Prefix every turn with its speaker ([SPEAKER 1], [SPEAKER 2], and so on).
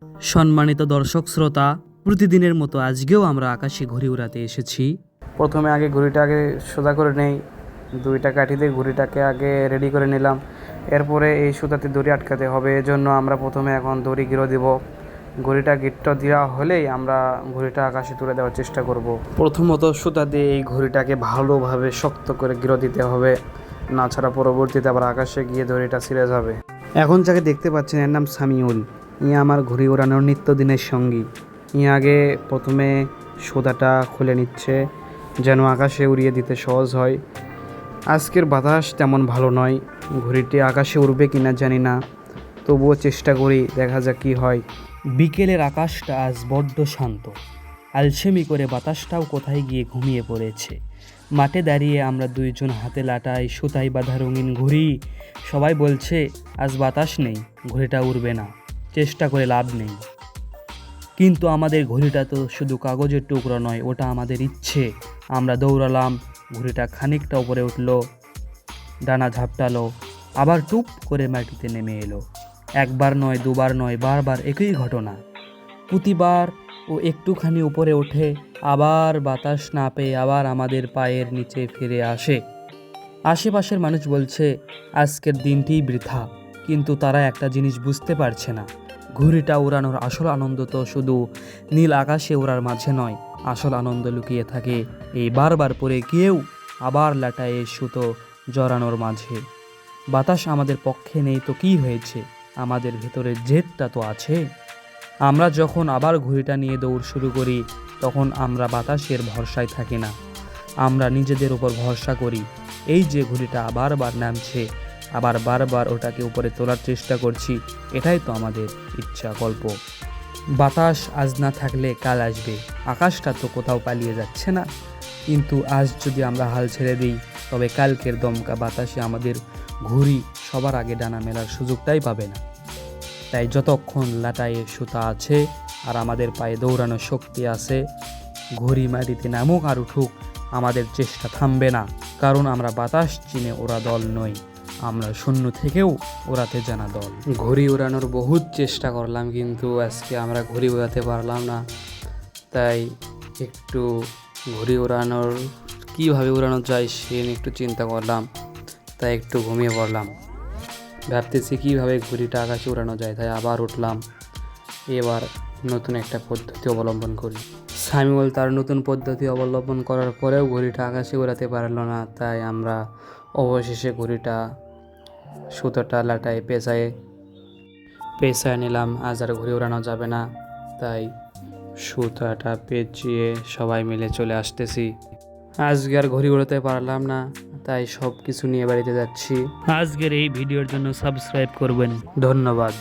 [SPEAKER 1] সম্মানিত দর্শক শ্রোতা, প্রতিদিনের মতো আজকেও আমরা আকাশে ঘুড়ি উড়াতে এসেছি।
[SPEAKER 2] প্রথমে ঘুড়িটা সোজা করে নেই, দুইটা কাঠি দিয়ে ঘুড়িটাকে রেডি করে নিলাম। এরপরে এই সুতাতে দড়ি আটকাতে হবে, এজন্য আমরা প্রথমে এখন দড়ি গিরো দিব। ঘুড়িটা গিটটা দেওয়া হলেই আমরা ঘুড়িটা আকাশে তুলে দেওয়ার চেষ্টা করব। প্রথমত সুতা দিয়ে এই ঘুড়িটাকে ভালোভাবে শক্ত করে গিরো দিতে হবে, না ছাড়া পরবর্তীতে আবার আকাশে গিয়ে দড়িটা ছিঁড়ে যাবে। এখন যাকে দেখতে পাচ্ছেন এর নাম সামিউল। ইয়ে আমার ঘুড়ি ওড়ানোর নিত্যদিনের সঙ্গী। আগে প্রথমে সুতাটা খুলে নিচ্ছে যেন আকাশে উড়িয়ে দিতে সহজ হয়। আজকের বাতাস তেমন ভালো নয়, ঘুড়িটি আকাশে উড়বে কিনা জানি না, তবুও চেষ্টা করি, দেখা যাক কি হয়।
[SPEAKER 1] বিকেলের আকাশটা আজ বড্ড শান্ত, আলসেমি করে বাতাসটাও কোথায় গিয়ে ঘুমিয়ে পড়েছে। মাঠে দাঁড়িয়ে আমরা দুইজন হাতে লাটাই সুতাই বাঁধা রঙিন ঘুড়ি। সবাই বলছে আজ বাতাস নেই, ঘুড়িটা উড়বে না, চেষ্টা করে লাভ নেই। কিন্তু আমাদের ঘুড়িটা তো শুধু কাগজের টুকরো নয়, ওটা আমাদের ইচ্ছে। আমরা দৌড়ালাম, ঘুড়িটা খানিকটা উপরে উঠলো, ডানা ঝাপটালো, আবার টুপ করে মাটিতে নেমে এলো। একবার নয়, দুবার নয়, বারবার একই ঘটনা। প্রতিবার ও একটুখানি উপরে ওঠে, আবার বাতাস না পেয়ে আবার আমাদের পায়ের নিচে ফিরে আসে। আশেপাশের মানুষ বলছে আজকের দিনটিই বৃথা, কিন্তু তারা একটা জিনিস বুঝতে পারছে না, ঘুড়িটা উড়ানোর আসল আনন্দ তো শুধু নীল আকাশে ওড়ার মাঝে নয়, আসল আনন্দ লুকিয়ে থাকে এই বারবার পরে কেউ আবার লাটায়ে সুতো জড়ানোর মাঝে। বাতাস আমাদের পক্ষে নেই তো কী হয়েছে, আমাদের ভেতরের জেদটা তো আছে। আমরা যখন আবার ঘুড়িটা নিয়ে দৌড় শুরু করি, তখন আমরা বাতাসের ভরসায় থাকি না, আমরা নিজেদের উপর ভরসা করি। এই যে ঘুড়িটা বারবার নামছে, আবার বারবার ওটাকে উপরে তোলার চেষ্টা করছি, এটাই তো আমাদের ইচ্ছা, গল্প। বাতাস আজ না থাকলে কাল আসবে, আকাশটা তো কোথাও পালিয়ে যাচ্ছে না। কিন্তু আজ যদি আমরা হাল ছেড়ে দিই, তবে কালকের দমকা বাতাসে আমাদের ঘুড়ি সবার আগে ডানা মেলার সুযোগটাই পাবে না। তাই যতক্ষণ লাটায়ে সুতা আছে আর আমাদের পায়ে দৌড়ানোর শক্তি আছে, ঘুড়ি মাটিতে নামুক আর উঠুক, আমাদের চেষ্টা থামবে না। কারণ আমরা বাতাস চিনে ওরা দল নই, আমরা শূন্য থেকেও ওড়াতে জানা দল। ঘুড়ি ওড়ানোর বহুত চেষ্টা করলাম, কিন্তু আজকে আমরা ঘুড়ি ওড়াতে পারলাম না। তাই একটু ঘুড়ি ওড়ানোর কীভাবে ওড়ানো যায় সে নিয়ে একটু চিন্তা করলাম, তাই একটু ঘুমিয়ে পড়লাম। ভাবতেছি কীভাবে ঘুড়িটা আকাশে উড়ানো যায়, তাই আবার উঠলাম। এবার নতুন একটা পদ্ধতি অবলম্বন করি। সামিউল তার নতুন পদ্ধতি অবলম্বন করার পরেও ঘুড়িটা আকাশে উড়াতে পারলো না, তাই আমরা অবশেষে ঘুড়িটা সুতোটা লাটায় পেঁচায় নিলাম। আজ আর ঘুড়ি উড়ানো যাবে না, তাই সুতাটা পেঁচিয়ে সবাই মিলে চলে আসতেছি। আজকে আর ঘুড়ি উড়াতে পারলাম না, তাই সব কিছু নিয়ে বাড়িতে যাচ্ছি। আজকের এই ভিডিওর জন্য সাবস্ক্রাইব করবেন,
[SPEAKER 2] ধন্যবাদ।